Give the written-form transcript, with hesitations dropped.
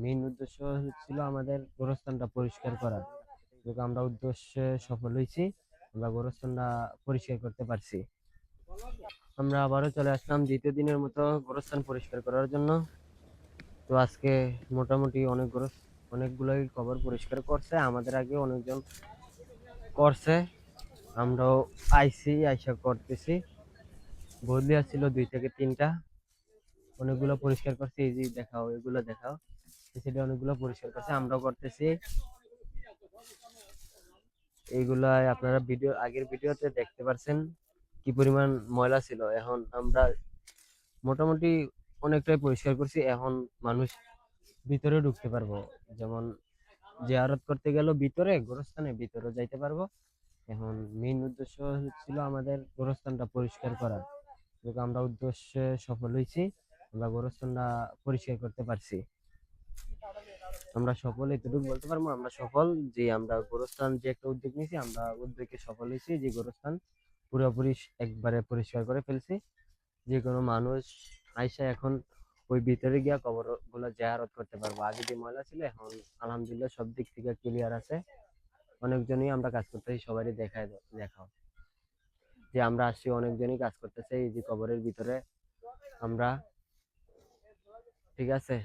Main উদ্দেশ্য ছিল আমাদের গোরস্থানটা পরিষ্কার করা। কিন্তু আমরা উদ্দেশ্যে সফল হয়েছি, আমরা গোরস্থানটা পরিষ্কার করতে পারছি। আমরা আবারও চলে আসলাম দ্বিতীয় দিনের মতো গোরস্থান পরিষ্কার করার জন্য। তো আজকে মোটামুটি অনেকগুলোই কবর পরিষ্কার করছে, আমাদের আগে অনেকজন করছে, আমরাও আইসা করতেছি। বদলি আসছিল 2 থেকে 3টা, অনেকগুলো পরিষ্কার করছে। এই যে দেখাও, এগুলো দেখাও, সেটা অনেকগুলো পরিষ্কার করছে, আমরাও করতেছি। এইগুলাই আপনারা আগের ভিডিওতে দেখতে পারছেন কি পরিমাণ ময়লা ছিল। এখন আমরা মোটামুটি অনেকটাই পরিষ্কার করছি। এখন মানুষ ভিতরে ঢুকতে পারবো, যেমন জিয়ারত করতে গেল ভিতরে, গোরস্থানে ভিতরে যাইতে পারবো। এখন মেইন উদ্দেশ্য ছিল আমাদের গোরস্থানটা পরিষ্কার করা। কিন্তু আমরা উদ্দেশ্যে সফল হয়েছি, আমরা গোরস্থানটা পরিষ্কার করতে পারছি। আমরা সফল এতটুকু বলতে পারবো, আমরা সফল যে আমরা গোরস্থান যে একটা উদ্যোগ নিয়েছি, আমরা উদ্যোগে সফল হয়েছি যে গোরস্থান পুরোপুরি একবারে পরিষ্কার করে ফেলছি। যে কোনো মানুষ আইসা এখন ওই ভিতরে গিয়া কবর গুলো জিয়ারত করতে পারবো। আগে যে ময়লা ছিল, এখন আলহামদুলিল্লাহ সব দিক থেকে ক্লিয়ার আছে। অনেকজনই আমরা কাজ করতেছি, সবারই দেখাও যে আমরা আসছি, অনেকজনই কাজ করতেছে এই যে কবরের ভিতরে। আমরা ঠিক আছে।